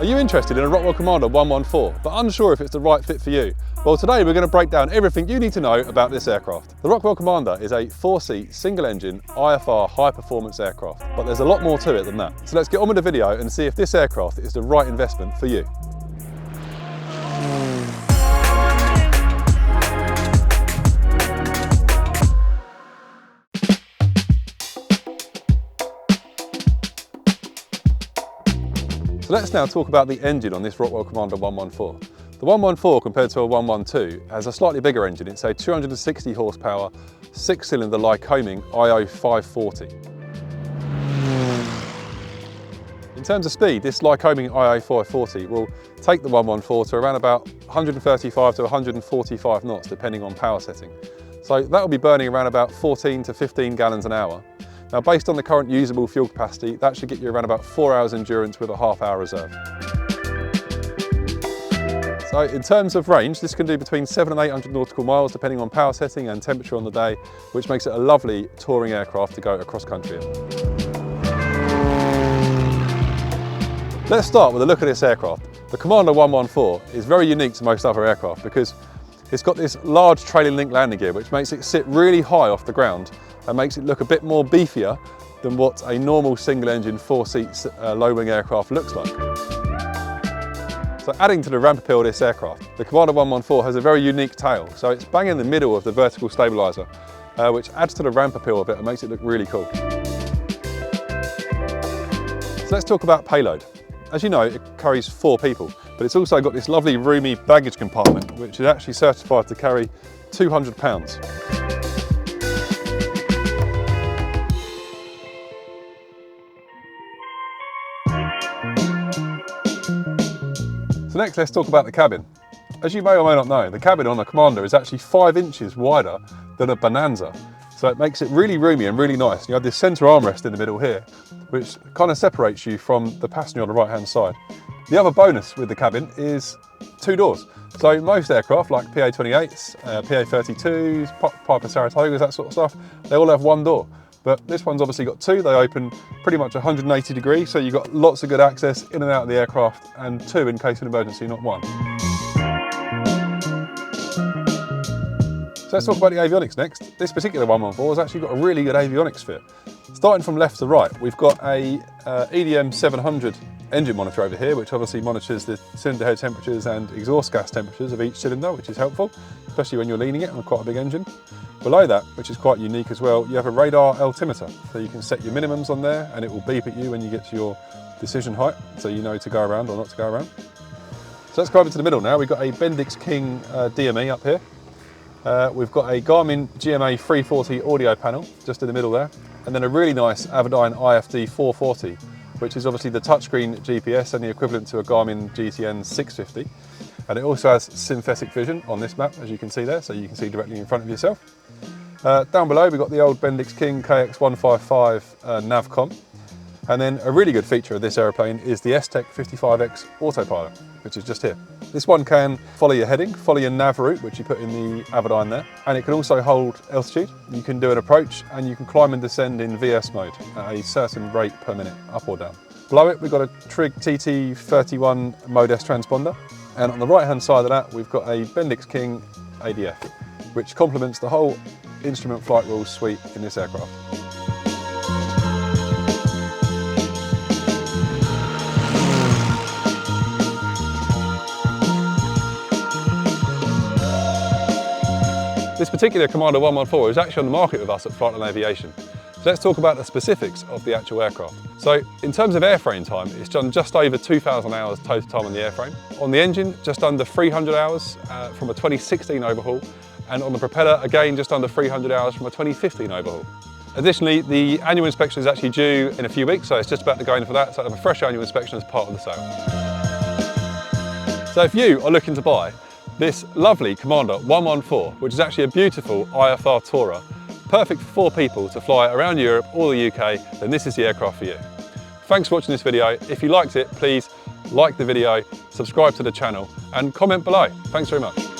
Are you interested in a Rockwell Commander 114, but unsure if it's the right fit for you? Well, today we're going to break down everything you need to know about this aircraft. The Rockwell Commander is a 4-seat, single-engine, IFR high-performance aircraft, but there's a lot more to it than that. So let's get on with the video and see if this aircraft is the right investment for you. So let's now talk about the engine on this Rockwell Commander 114. The 114 compared to a 112 has a slightly bigger engine. It's a 260 horsepower, 6-cylinder Lycoming IO 540. In terms of speed, this Lycoming IO 540 will take the 114 to around about 135 to 145 knots depending on power setting. So that will be burning around about 14 to 15 gallons an hour. Now, based on the current usable fuel capacity, that should get you around about 4 hours endurance with a half-hour reserve. So in terms of range, this can do between 700 and 800 nautical miles depending on power setting and temperature on the day, which makes it a lovely touring aircraft to go across country in. Let's start with a look at this aircraft. The Commander 114 is very unique to most other aircraft because it's got this large trailing link landing gear which makes it sit really high off the ground and makes it look a bit more beefier than what a normal single-engine 4-seat low-wing aircraft looks like. So adding to the ramp appeal of this aircraft, the Commander 114 has a very unique tail. So it's bang in the middle of the vertical stabiliser, which adds to the ramp appeal of it and makes it look really cool. So let's talk about payload. As you know, it carries 4 people, but it's also got this lovely roomy baggage compartment, which is actually certified to carry 200 pounds. So next, let's talk about the cabin. As you may or may not know, the cabin on a Commander is actually 5 inches wider than a Bonanza. So it makes it really roomy and really nice. You have this centre armrest in the middle here, which kind of separates you from the passenger on the right-hand side. The other bonus with the cabin is 2 doors. So most aircraft, like PA-28s, PA-32s, Piper Saratogas, that sort of stuff, they all have 1 door. But this one's obviously got 2. They open pretty much 180 degrees, so you've got lots of good access in and out of the aircraft, and 2 in case of an emergency, not 1. So let's talk about the avionics next. This particular 114 has actually got a really good avionics fit. Starting from left to right, we've got a EDM 700 engine monitor over here, which obviously monitors the cylinder head temperatures and exhaust gas temperatures of each cylinder, which is helpful, especially when you're leaning it on quite a big engine. Below that, which is quite unique as well, you have a radar altimeter. So you can set your minimums on there and it will beep at you when you get to your decision height, so you know to go around or not to go around. So let's go over to the middle now. We've got a Bendix King DME up here. We've got a Garmin GMA 340 audio panel just in the middle there, and then a really nice Avionics IFD 440, which is obviously the touchscreen GPS and the equivalent to a Garmin GTN 650. And it also has synthetic vision on this map, as you can see there, so you can see directly in front of yourself. Down below we've got the old Bendix King KX155 Navcom. And then a really good feature of this aeroplane is the STEC 55X autopilot, which is just here. This one can follow your heading, follow your nav route, which you put in the Avionics there, and it can also hold altitude. You can do an approach and you can climb and descend in VS mode at a certain rate per minute, up or down. Below it we've got a Trig TT31 Mode S transponder, and on the right hand side of that we've got a Bendix King ADF, which complements the whole instrument flight rules suite in this aircraft. This particular Commander 114 is actually on the market with us at Flightline Aviation. So let's talk about the specifics of the actual aircraft. So in terms of airframe time, it's done just over 2,000 hours total time on the airframe. On the engine, just under 300 hours from a 2016 overhaul, and on the propeller, again, just under 300 hours from a 2015 overhaul. Additionally, the annual inspection is actually due in a few weeks, so it's just about to go in for that, so I have a fresh annual inspection as part of the sale. So if you are looking to buy this lovely Commander 114, which is actually a beautiful IFR tourer, perfect for 4 people to fly around Europe or the UK, then this is the aircraft for you. Thanks for watching this video. If you liked it, please like the video, subscribe to the channel and comment below. Thanks very much.